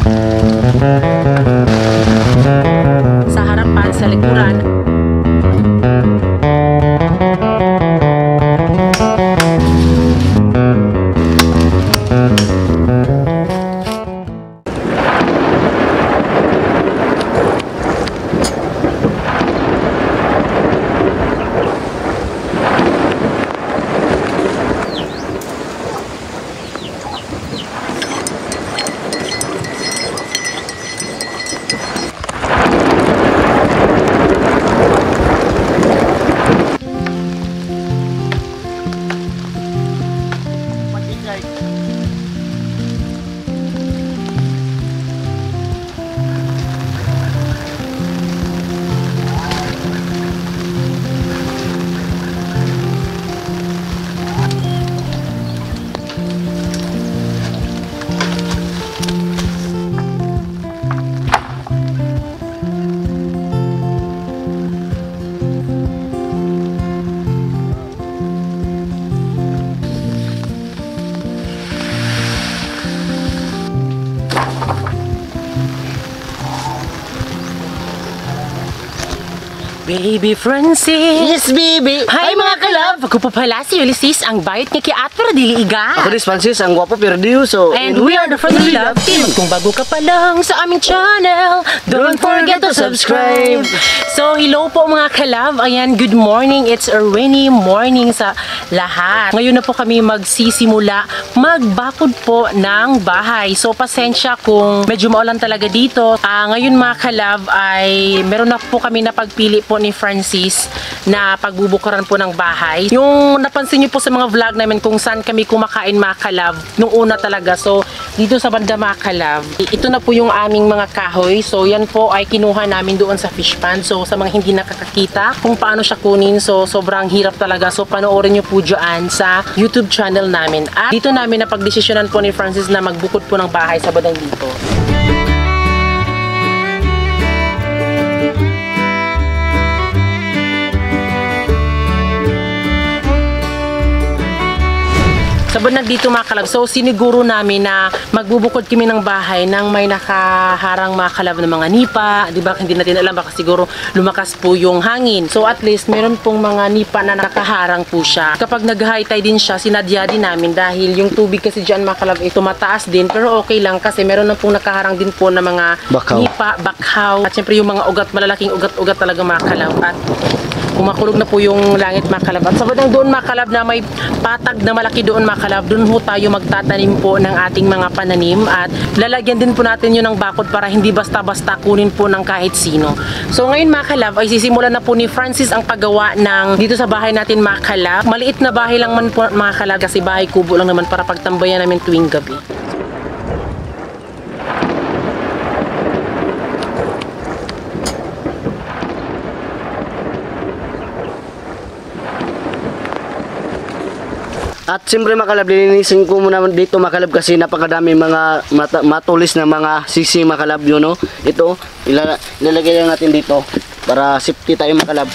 Sa harapan, sa likuran. Baby Francis! Yes, baby! Hi mga kalab! Ako po pala si Ulysses, ang bayot niya kay at pero dili iga. Ako dis Francis, ang gwapo perdiuso. And we are the Friendly Love Team. Kung bago ka pa lang sa aming channel, don't forget to subscribe. So, hello po mga kalab. Ayan, good morning. It's a rainy morning sa lahat. Ngayon na po kami magsisimula magbakod po ng bahay. So, pasensya kung medyo maulan talaga dito. Ngayon mga kalab ay meron na po kami na pagpili po ni Francis na pagbubukuran po ng bahay. Yung napansin niyo po sa mga vlog namin kung saan kami kumakain mga kalab nung una talaga. So, dito sa banda mga kalab, ito na po yung aming mga kahoy. So, yan po ay kinuha namin doon sa fish pond. So, sa mga hindi nakakakita kung paano siya kunin. So, sobrang hirap talaga. So, panoorin niyo po dyan sa YouTube channel namin. At dito namin na pagdesisyonan po ni Francis na magbukod po ng bahay sa bandang dito. Sa bandang dito mga kalab, so siniguro namin na magbubukod kami ng bahay nang may nakaharang mga kalab ng mga nipa, di ba? Hindi natin alam, baka siguro lumakas po yung hangin. So at least meron pong mga nipa na nakaharang po siya. Kapag nag-high tide din siya, sinadya din namin dahil yung tubig kasi dyan mga kalab ito mataas din, pero okay lang kasi meron na pong nakaharang din po na mga nipa, bakhaw, at syempre yung mga ugat, malalaking ugat-ugat talaga mga kalab. At kumakulog na po yung langit mga kalab. At sa bandang doon mga kalab na may patag na malaki doon mga kalab, doon ho tayo magtatanim po ng ating mga pananim at lalagyan din po natin yun ng bakod para hindi basta-basta kunin po ng kahit sino. So ngayon mga kalab ay sisimulan na po ni Francis ang paggawa ng dito sa bahay natin mga kalab. Maliit na bahay lang man po mga kalab kasi bahay kubo lang naman para pagtambayan namin tuwing gabi. At siyempre makalab, linisin ko muna dito makalab kasi napakadami mga matulis na mga sisi makalab yun, no? Ito, ilalagay lang natin dito para safety tayo makalab.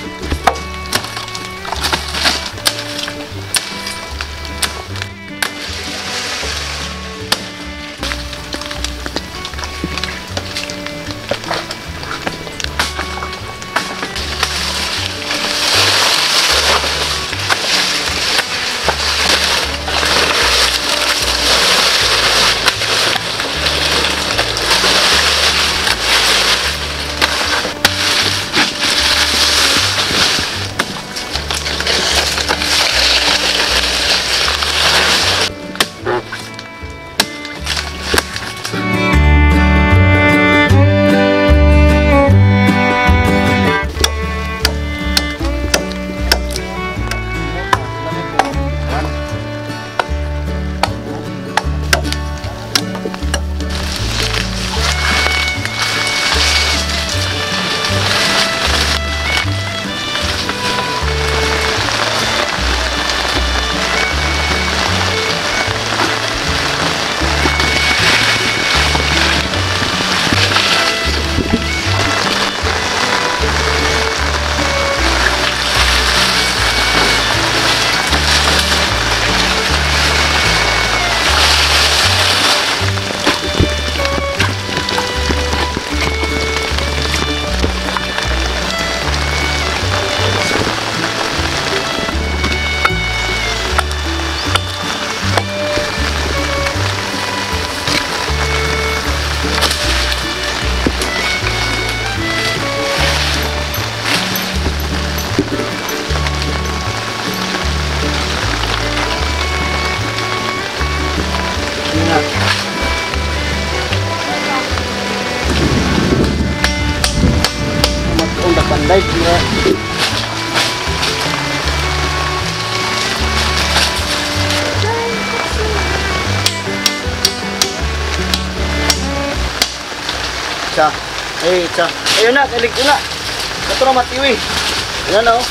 Panday. Isa. Isa. Ayun na, kalig ko na. Ito na matiwi. Ayan na, oh.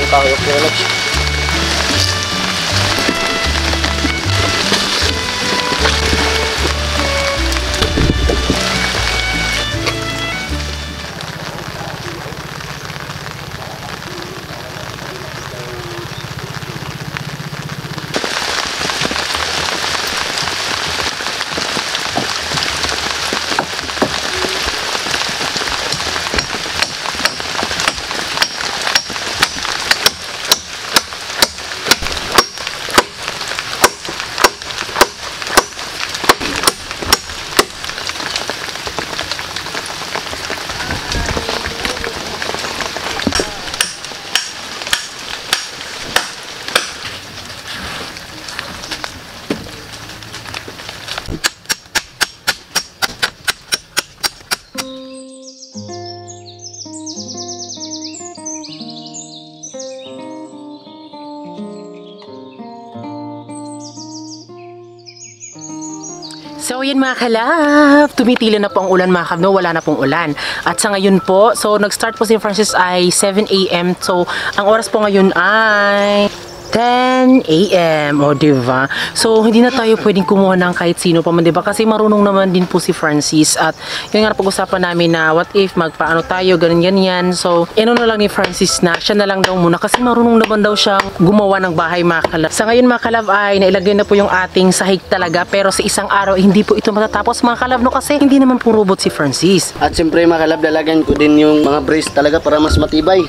Tayo relax. So yan mga kalab, tumitila na po ang ulan mga kalab, no? Wala na pong ulan. At sa ngayon po, so nag-start po si Francis ay 7 AM. So ang oras po ngayon ay 10 AM, o diba? So hindi na tayo pwedeng kumuha ng kahit sino pa man, diba? Kasi marunong naman din po si Francis. At yun nga pag-usapan namin na what if magpaano tayo, ganyan-ganyan. So ano na lang ni Francis na siya na lang daw muna kasi marunong naman daw siyang gumawa ng bahay mga kalab. Sa ngayon mga kalab ay nailagay na po yung ating sahig talaga, pero sa isang araw hindi po ito matatapos mga kalab, no? Kasi hindi naman po robot si Francis. At siyempre mga kalab, dalagan ko din yung mga brace talaga para mas matibay.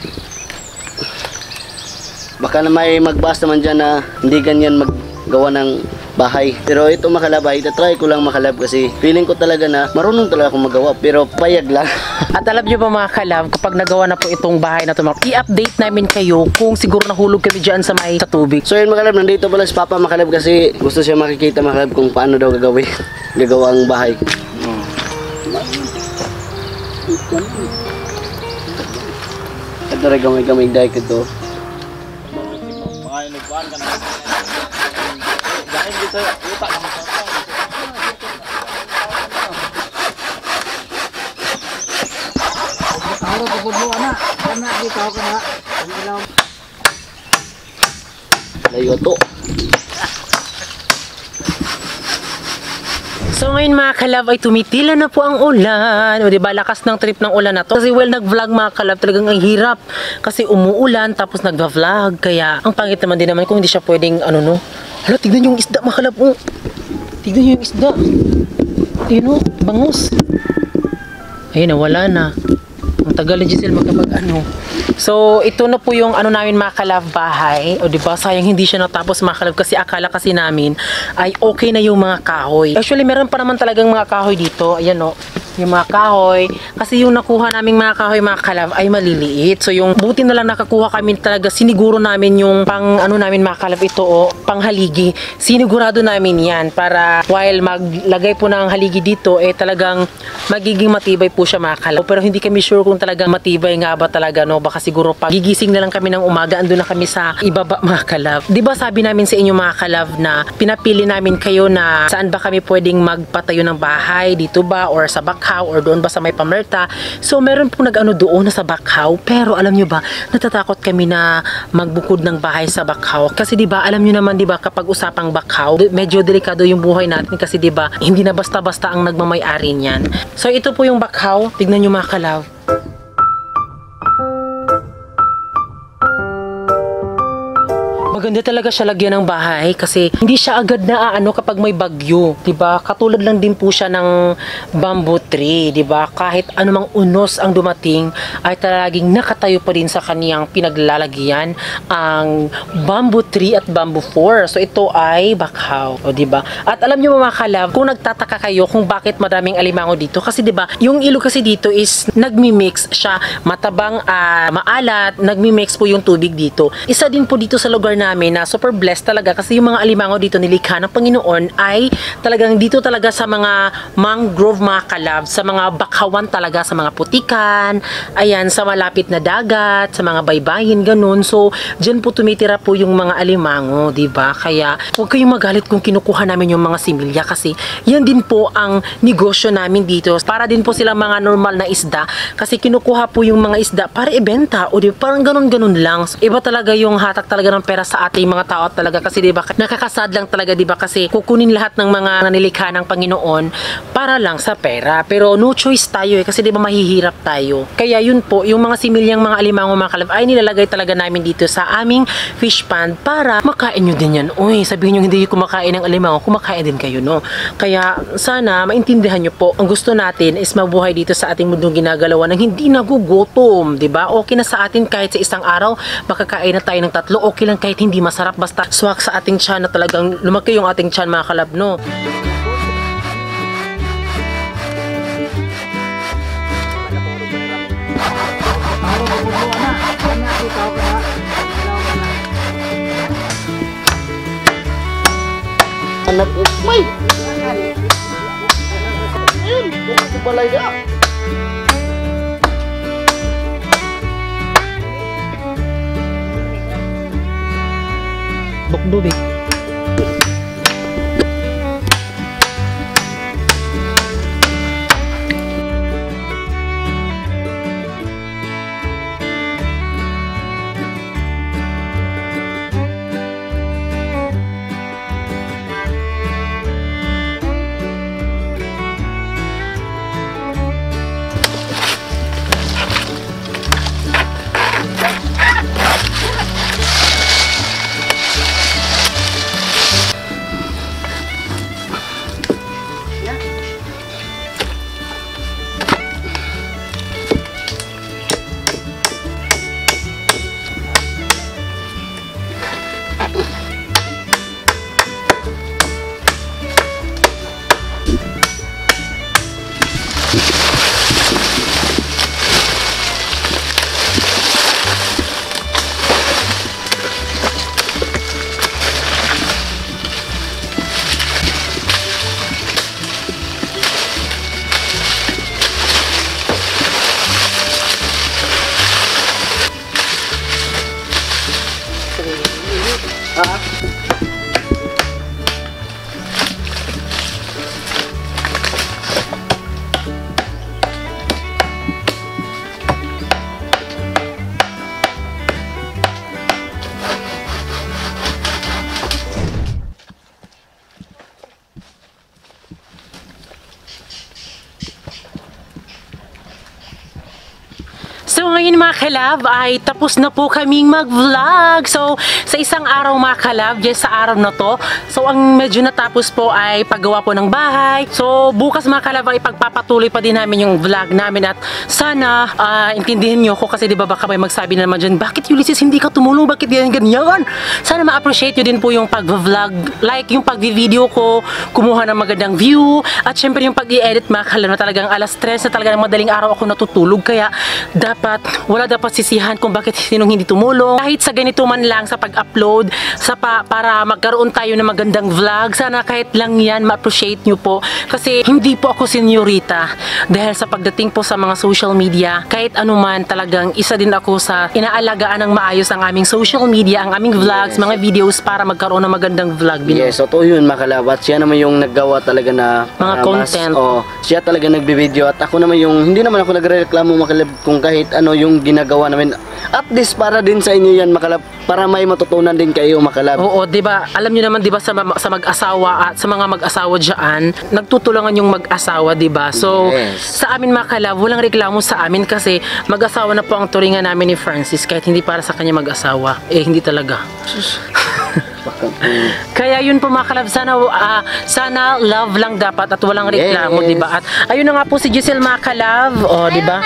Baka na may magbas naman dyan na hindi ganyan maggawa ng bahay. Pero ito mga kalab, itatry ko lang mga kalab kasi feeling ko talaga na marunong talaga akong magawa, pero payag lang. At alam nyo ba mga kalab, kapag nagawa na po itong bahay na ito, i-update namin kayo kung siguro nahulog kami dyan sa may sa tubig. So yun mga kalab, nandito pala si Papa mga kalab kasi gusto siya makikita mga kalab kung paano daw gagawin gagawa ang bahay. Ito rin gamay-gamay dahil ito. Nagkuhan ka na. Dahil dito, utak ka masarap. Ako pagod mo anak. Anak dito ako na. Layo to. So ngayon mga kalab ay tumitila na po ang ulan. O diba, lakas ng trip ng ulan na to. Kasi well, nag-vlog mga kalab, talagang ang hirap. Kasi umuulan tapos nag-vlog. Kaya ang pangit naman din naman kung hindi siya pwedeng ano no. Hala, tignan yung isda mga kalab. Oh. Tignan yung isda. Ayun o, bangus. Ayun na, wala na. Ang tagal ni Giselle magkapag ano. So ito na po yung ano namin mga kalab bahay. O diba, sayang hindi siya natapos mga kalab kasi akala kasi namin ay okay na yung mga kahoy. Actually meron pa naman talagang mga kahoy dito. Ayan o, yung mga kahoy. Kasi yung nakuha naming mga kahoy mga kalab ay maliliit. So yung buti na lang nakakuha kami talaga, siniguro namin yung pang ano namin mga kalab ito o pang haligi. Sinigurado namin yan para while maglagay po ng haligi dito eh talagang magiging matibay po siya mga kalab. Pero hindi kami sure kung talagang matibay nga ba talaga, no? Baka siguro pag gigising na lang kami ng umaga andun na kami sa ibaba mga kalab. Diba sabi namin sa inyo mga kalab na pinapili namin kayo na saan ba kami pwedeng magpatayo ng bahay, dito ba or sa bakha Bakhaw or doon ba sa may Pamerta. So meron po nag-ano doon na sa Bakhaw, pero alam nyo ba, natatakot kami na magbukod ng bahay sa Bakhaw kasi 'di ba, alam nyo naman 'di ba, kapag usapang Bakhaw, medyo delikado yung buhay natin kasi 'di ba, hindi na basta-basta ang nagmamay-ari niyan. So ito po yung Bakhaw, tignan nyo mga kalab. Maganda talaga siya lagyan ng bahay kasi hindi siya agad na ano kapag may bagyo, 'di ba? Katulad lang din po siya ng bamboo tree, 'di ba? Kahit anumang unos ang dumating ay talagang nakatayo pa din sa kaniyang pinaglalagyan ang bamboo tree at bamboo four. So ito ay Bakhaw, o 'di ba? At alam niyo mga kalab, kung nagtataka kayo kung bakit maraming alimango dito kasi 'di ba, yung ilog kasi dito is nagmi-mix siya, matabang, maalat, nagmi-mix po yung tubig dito. Isa din po dito sa lugar namin na super blessed talaga kasi yung mga alimango dito nilikha ng Panginoon ay talagang dito talaga sa mga mangrove mga kalab, sa mga bakhawan talaga, sa mga putikan, ayan, sa malapit na dagat, sa mga baybayin, ganun. So, dyan po tumitira po yung mga alimango, diba? Kaya, huwag kayong magalit kung kinukuha namin yung mga similya kasi yan din po ang negosyo namin dito. Para din po silang mga normal na isda kasi kinukuha po yung mga isda para ibenta o diba? Parang ganun-ganun lang. Iba talaga yung hatak talaga ng pera sa ating mga tao talaga kasi 'di ba, nakakasad lang talaga 'di ba, kasi kukunin lahat ng mga nilikha ng Panginoon para lang sa pera. Pero no choice tayo kasi 'di ba, mahihirap tayo. Kaya yun po, yung mga similyang mga alimango mga kalab ay nilalagay talaga namin dito sa aming fish pond para makain nyo din yan. Uy, sabihin nyo hindi kumakain ng alimango, kumakain din kayo, no? Kaya sana maintindihan nyo po, ang gusto natin is mabuhay dito sa ating mundong ginagalawan ng hindi nagugutom, 'di ba? Okay na sa atin kahit sa isang araw makakain na tayo ng 3, okay lang kahit hindi masarap, basta swak sa ating tiyan na talagang lumaki yung ating tiyan mga kalab, no? Anak may! Ayun! Bukas sa balay na! Bukdubik. So ngayon mga kalab ay tapos na po kaming mag-vlog. So sa isang araw mga kalab, just sa araw na to, so ang medyo natapos po ay paggawa po ng bahay. So bukas mga kalab ay pagpapatuloy pa din namin yung vlog namin at sana intindihin nyo ko kasi di ba baka may magsabi na naman dyan, bakit Ulysses hindi ka tumulong, bakit ganyan? Sana ma-appreciate nyo din po yung pag-vlog, like yung pag-video ko, kumuha ng magandang view at syempre yung pag-i-edit mga kalab na talagang alas 3 na talaga ng madaling araw ako natutulog, kaya dapat wala dapat sisihan kung bakit sinong hindi tumulong. Kahit sa ganito man lang sa pag-upload, para magkaroon tayo ng magandang vlog, sana kahit lang yan ma-appreciate nyo po. Kasi hindi po ako senyorita. Dahil sa pagdating po sa mga social media, kahit anuman talagang isa din ako sa inaalagaan ng maayos ang aming social media, ang aming vlogs, mga videos para magkaroon ng magandang vlog. Yes, totoo yun mga kalab. At siya naman yung naggawa talaga na Mga content. Siya talaga nagbe-video at ako naman yung hindi naman ako nagrereklamo mga kalab kung kahit ano yung ginagawa namin. At least para din sa inyo yan mga kalab, para may matutunan din kayo mga kalab. Oo, 'di ba? Alam niyo naman 'di ba sa mag-asawa at sa mga mag-asawa diyan, nagtutulungan yung mag-asawa, 'di ba? So, Yes. sa amin mga kalab, walang reklamo sa amin kasi mag-asawa na po ang turingan namin ni Francis kahit hindi para sa kanya mag-asawa. Hindi talaga. Kaya yun po mga kalab, sana love lang dapat at walang reklamo, Yes. 'di ba? At ayun na nga po si Giselle mga kalab, 'di ba?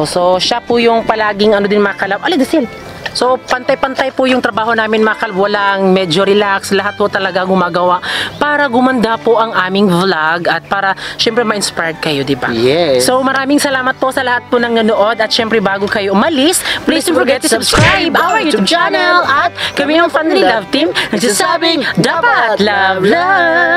So siya po yung palaging din mga kalab. Giselle. So, pantay-pantay po yung trabaho namin mga kalab. Walang medyo relax. Lahat po talaga gumagawa para gumanda po ang aming vlog at para syempre ma-inspired kayo, di ba? Yes. So, maraming salamat po sa lahat po ng nanood at syempre bago kayo umalis, please don't forget to subscribe our YouTube channel at kami ang Family Love Team nagsasabing dapat love love!